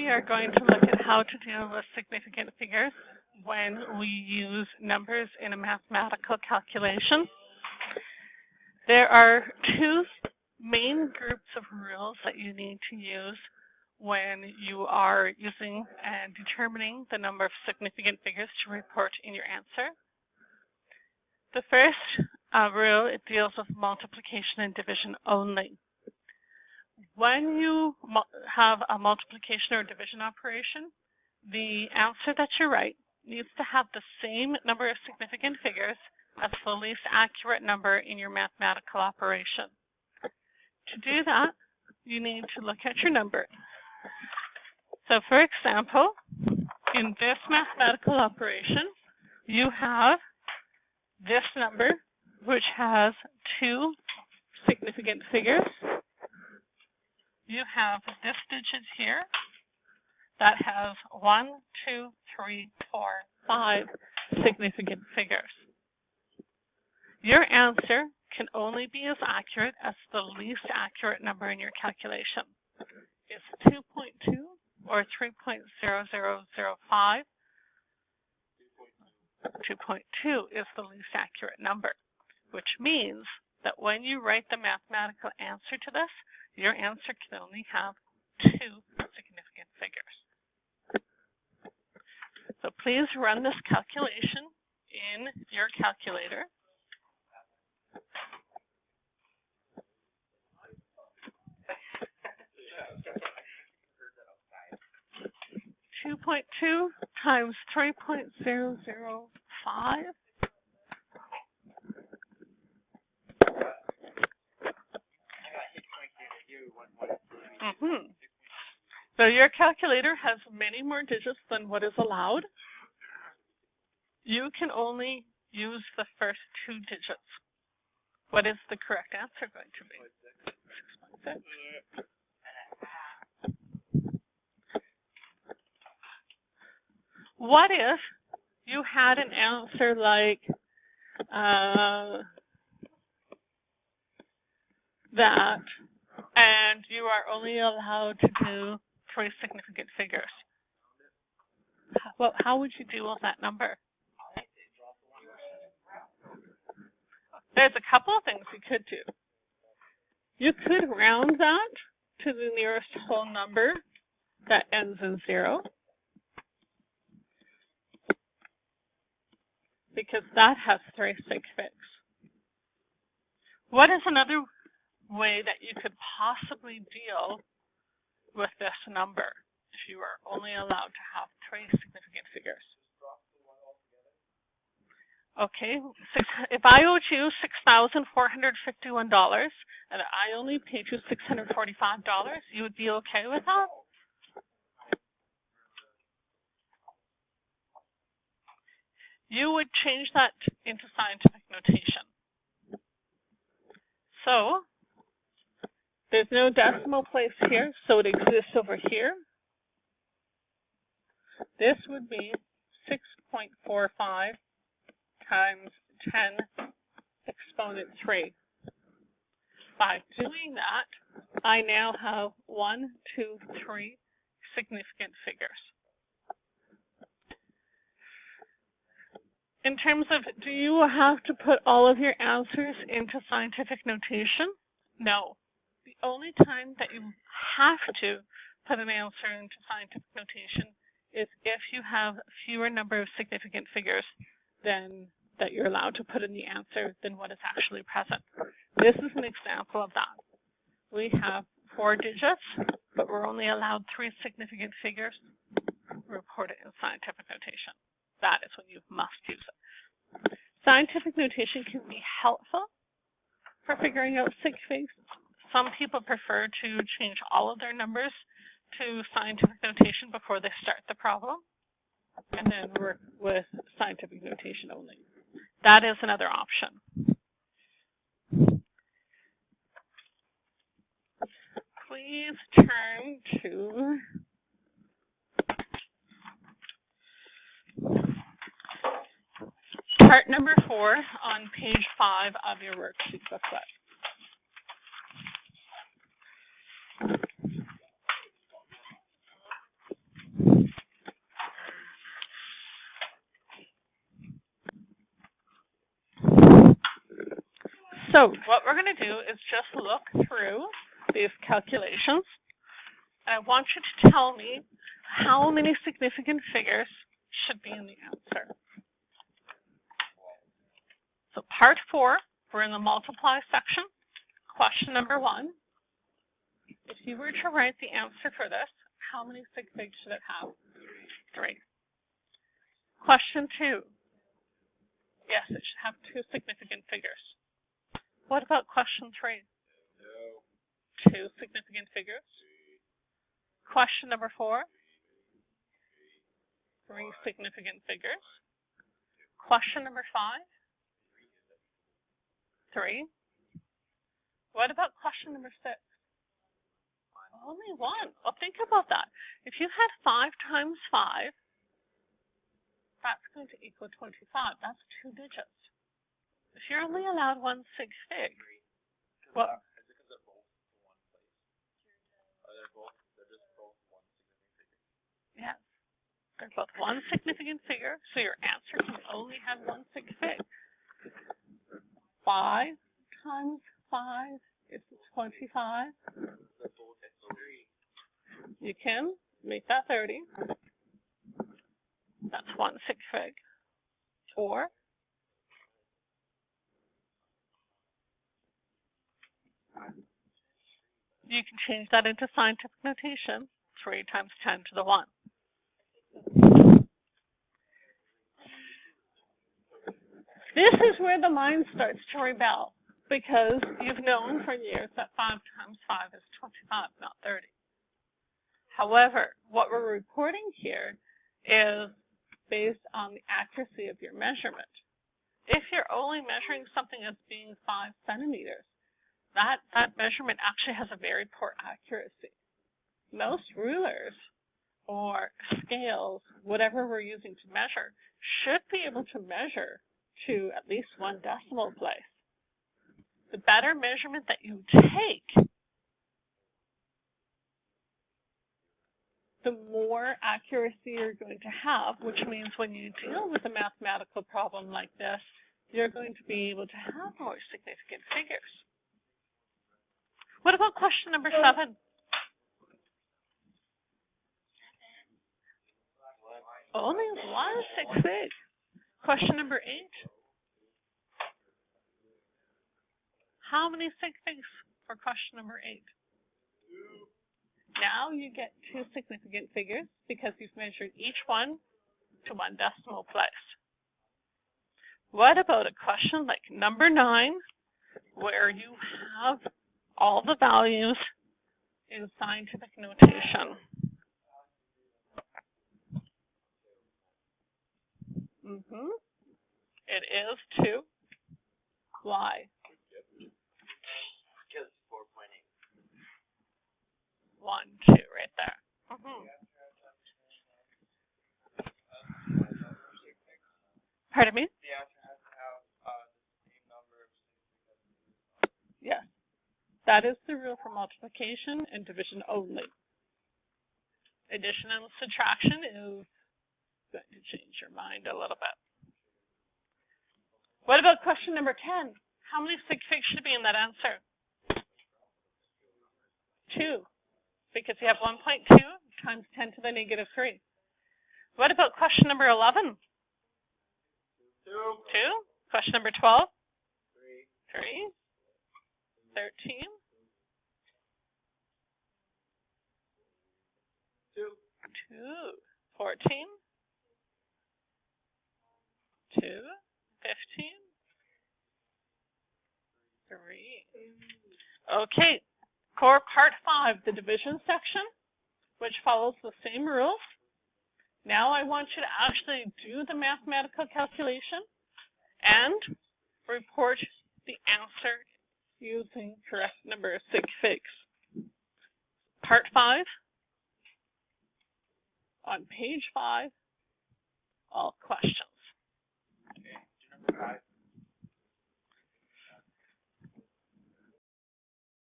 are going to look at how to deal with significant figures when we use numbers in a mathematical calculation. There are two main groups of rules that you need to use when you are using and determining the number of significant figures to report in your answer. The first rule, it deals with multiplication and division only. When you have a multiplication or division operation, the answer that you write needs to have the same number of significant figures as the least accurate number in your mathematical operation. To do that, you need to look at your number. So for example, in this mathematical operation, you have this number, which has two significant figures. You have this digit here that has 1, 2, 3, 4, 5 significant figures. Your answer can only be as accurate as the least accurate number in your calculation. It's 2.2 or 3.0005. 2.2 is the least accurate number, which means that when you write the mathematical answer to this, your answer can only have two significant figures. So please run this calculation in your calculator. 2.2 times 3.005. So your calculator has many more digits than what is allowed. You can only use the first two digits. What is the correct answer going to be? 6.6. What if you had an answer like that, and you are only allowed to do 3 significant figures? Well, how would you deal with that number? There's a couple of things you could do. You could round that to the nearest whole number that ends in 0. Because that has 3 sig figs. What is another way that you could possibly deal with this number if you are only allowed to have 3 significant figures? Okay, if I owed you $6,451 and I only paid you $645, you would be okay with that? You would change that into scientific notation. So there's no decimal place here, so it exists over here. This would be 6.45 times 10 exponent 3. By doing that, I now have 1, 2, 3 significant figures. In terms of, do you have to put all of your answers into scientific notation? No. The only time that you have to put an answer into scientific notation is if you have fewer number of significant figures than that you're allowed to put in the answer than what is actually present. This is an example of that. We have 4 digits, but we're only allowed 3 significant figures reported in scientific notation. That is when you must use it. Scientific notation can be helpful for figuring out sig figs. Some people prefer to change all of their numbers to scientific notation before they start the problem, and then work with scientific notation only. That is another option. Please turn to part number 4 on page 5 of your worksheet booklet. So what we're going to do is just look through these calculations, and I want you to tell me how many significant figures should be in the answer. So part 4, we're in the multiply section. Question number 1. If you were to write the answer for this, how many sig figs should it have? 3. Question 2. Yes, it should have 2 significant figures. What about question 3? 2 significant figures. Question number 4. 3 significant figures. Question number 5. 3. What about question number 6? Only 1. Well, think about that. If you had 5 times 5, that's going to equal 25. That's 2 digits. If you're only allowed 1 sig fig, well, is it because they're both in one place? They're just both one significant figure. yes, they're both 1 significant figure, so your answer can only have 1 sig fig. 5 times 5 is 25. You can make that 30. That's 1 sig fig. Or you can change that into scientific notation, 3 times 10 to the 1. This is where the mind starts to rebel, because you've known for years that 5 times 5 is 25, not 30. However, what we're reporting here is based on the accuracy of your measurement. If you're only measuring something as being 5 centimeters, that measurement actually has a very poor accuracy. Most rulers or scales, whatever we're using to measure, should be able to measure to at least 1 decimal place. The better measurement that you take, the more accuracy you're going to have, which means when you deal with a mathematical problem like this, you're going to be able to have more significant figures. What about question number 7? Only 1 sig fig. Question number 8. How many sig figs for question number 8? Now you get 2 significant figures because you've measured each one to 1 decimal place. What about a question like number 9, where you have all the values in scientific notation? It is 2. Why? Because 4.8. 1, 2, right there. Pardon me? The answer has to have the same number of Yes. That is the rule for multiplication and division only. Addition and subtraction is going to change your mind a little bit. What about question number 10? How many sig figs should be in that answer? 2, because you have 1.2 times 10 to the negative 3. What about question number 11? 2. Question number 12? 3. 13? 2. 14? 2. 15? 3. Okay. Core part 5, the division section, which follows the same rules. Now I want you to actually do the mathematical calculation and report the answer using correct number of sig figs. Part 5, on page 5, all questions. Okay, number 5.